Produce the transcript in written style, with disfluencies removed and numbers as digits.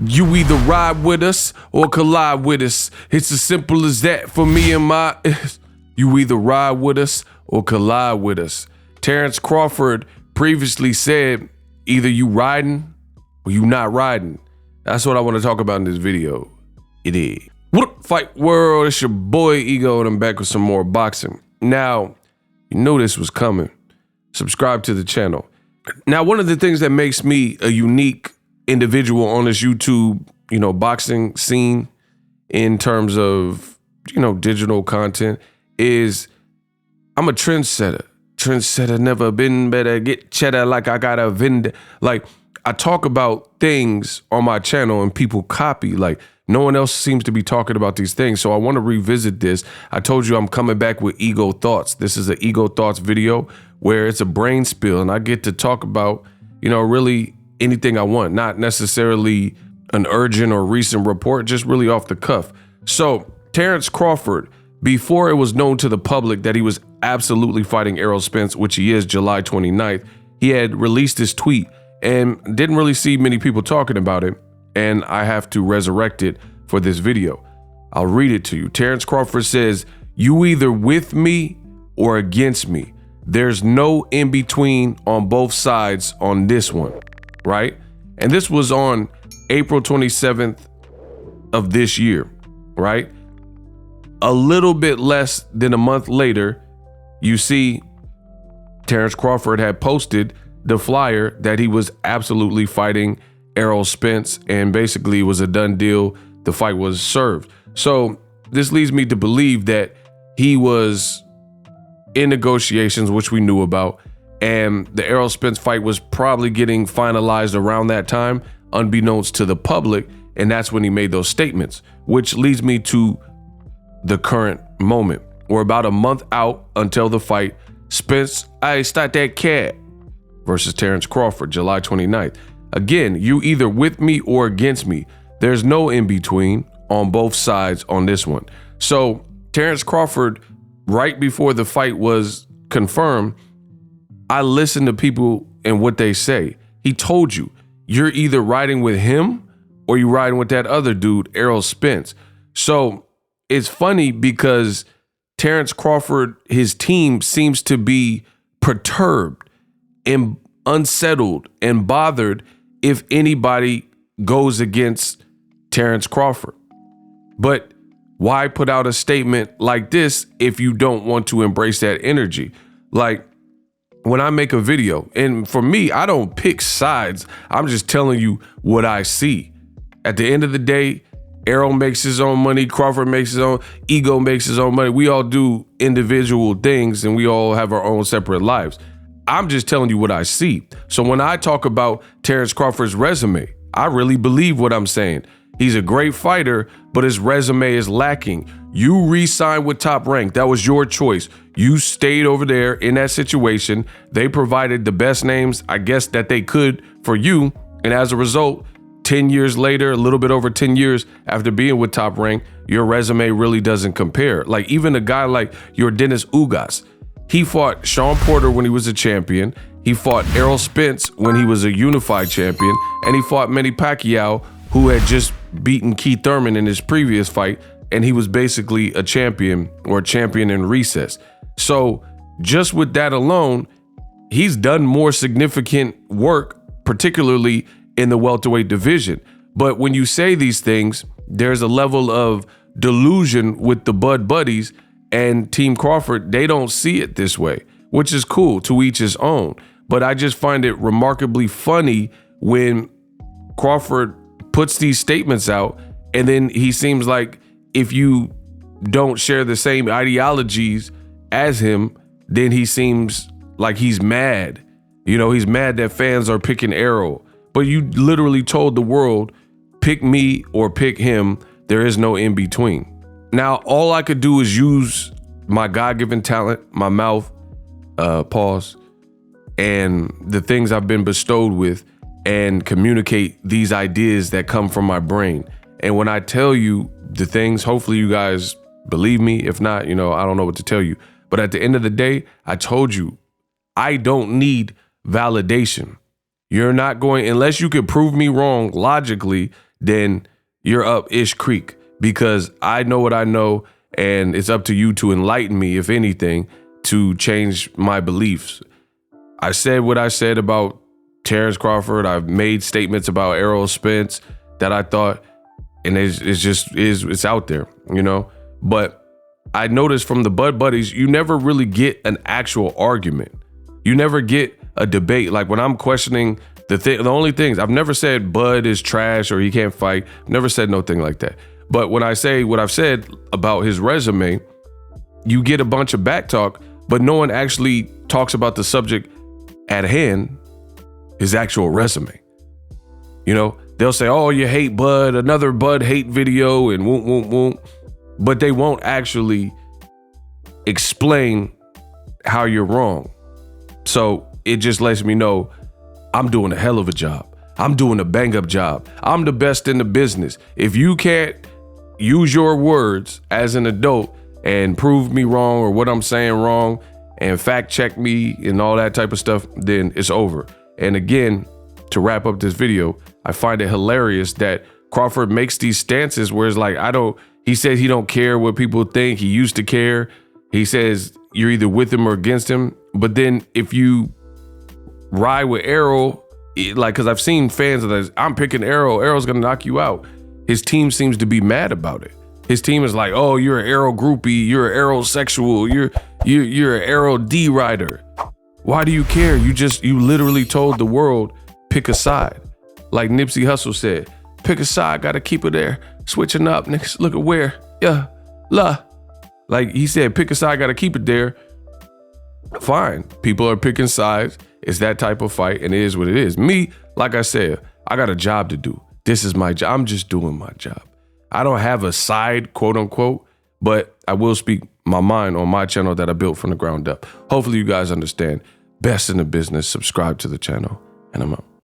You either ride with us or collide with us. It's as simple as that for me and my... You either ride with us or collide with us. Terence Crawford previously said, either you riding or you not riding. That's what I want to talk about in this video. It is. What up, fight world? It's your boy Ego, and I'm back with some more boxing. Now, you knew this was coming. Subscribe to the channel. Now, one of the things that makes me a unique individual on this YouTube, boxing scene in terms of, digital content is I'm a trendsetter. Trendsetter never been better. Get cheddar like I got a vendor. Like, I talk about things on my channel and people copy. Like, no one else seems to be talking about these things. So I want to revisit this. I told you I'm coming back with Ego Thoughts. This is an Ego Thoughts video where it's a brain spill and I get to talk about, really anything I want, not necessarily an urgent or recent report, just really off the cuff. So Terence Crawford, before it was known to the public that he was absolutely fighting Errol Spence, which he is July 29th, he had released this tweet and didn't really see many people talking about it. And I have to resurrect it for this video. I'll read it to you. Terence Crawford says, "You either with me or against me. There's no in between on both sides on this one," right? And this was on April 27th of this year, right? A little bit less than a month later, you see Terence Crawford had posted the flyer that he was absolutely fighting Errol Spence, and basically it was a done deal. The fight was served. So this leads me to believe that he was in negotiations, which we knew about, and the Errol Spence fight was probably getting finalized around that time, unbeknownst to the public, and that's when he made those statements, which leads me to the current moment. We're about a month out until the fight. Spence, I start that cat versus Terence Crawford, July 29th. Again, you either with me or against me. There's no in between on both sides on this one. So Terence Crawford, right before the fight was confirmed, I listened to people and what they say. He told you, you're either riding with him or you riding with that other dude, Errol Spence. So it's funny because Terence Crawford, his team seems to be perturbed and unsettled and bothered if anybody goes against Terence Crawford. But why put out a statement like this if you don't want to embrace that energy? Like, when I make a video, and for me, I don't pick sides. I'm just telling you what I see. At the end of the day, Errol makes his own money, Crawford makes his own, Ego makes his own money. We all do individual things and we all have our own separate lives. I'm just telling you what I see. So when I talk about Terence Crawford's resume, I really believe what I'm saying. He's a great fighter, but his resume is lacking. You re-signed with Top Rank. That was your choice. You stayed over there in that situation. They provided the best names, I guess, that they could for you. And as a result, 10 years later, a little bit over 10 years after being with Top Rank, your resume really doesn't compare. Like, even a guy like your Dennis Ugas, he fought Sean Porter when he was a champion. He fought Errol Spence when he was a unified champion. And he fought Manny Pacquiao, who had just beaten Keith Thurman in his previous fight. And he was basically a champion, or a champion in recess. So just with that alone, he's done more significant work, particularly in the welterweight division. But when you say these things, there's a level of delusion with the Bud Buddies and Team Crawford. They don't see it this way, which is cool, to each his own. But I just find it remarkably funny when Crawford puts these statements out, and then he seems like if you don't share the same ideologies as him, then he seems like he's mad. He's mad that fans are picking Errol. But you literally told the world, pick me or pick him. There is no in between. Now, all I could do is use my God-given talent, my mouth, pause, and the things I've been bestowed with, and communicate these ideas that come from my brain. And when I tell you the things, hopefully you guys believe me. If not, I don't know what to tell you. But at the end of the day, I told you, I don't need validation. You're not going, unless you could prove me wrong logically, then you're up ish creek, because I know what I know, and it's up to you to enlighten me, if anything, to change my beliefs. I said what I said about Terence Crawford. I've made statements about Errol Spence that I thought, and it's out there, you know. But I noticed from the Bud Buddies, you never really get an actual argument. You never get a debate. Like when I'm questioning the only things, I've never said Bud is trash or he can't fight. Never said no thing like that. But when I say what I've said about his resume, you get a bunch of back talk, but no one actually talks about the subject at hand, his actual resume. You know, they'll say, oh, you hate Bud, another Bud hate video, and won't. But they won't actually explain how you're wrong. So it just lets me know I'm doing a hell of a job. I'm doing a bang up job. I'm the best in the business. If you can't use your words as an adult and prove me wrong or what I'm saying wrong and fact check me and all that type of stuff, then it's over. And again, to wrap up this video, I find it hilarious that Crawford makes these stances where it's like, he says he don't care what people think. He used to care. He says you're either with him or against him. But then if you ride with Errol, because I've seen fans of this, I'm picking Errol. Errol's going to knock you out. His team seems to be mad about it. His team is like, oh, you're an Errol groupie. You're an Errol sexual. You're an Errol D rider. Why do you care? You literally told the world, pick a side. Like Nipsey Hussle said, pick a side, gotta keep it there. Switching up, niggas, look at where, Like he said, pick a side, gotta keep it there. Fine, people are picking sides. It's that type of fight, and it is what it is. Me, like I said, I got a job to do. This is my job. I'm just doing my job. I don't have a side, quote unquote, but I will speak my mind on my channel that I built from the ground up. Hopefully you guys understand. Best in the business. Subscribe to the channel, and I'm out.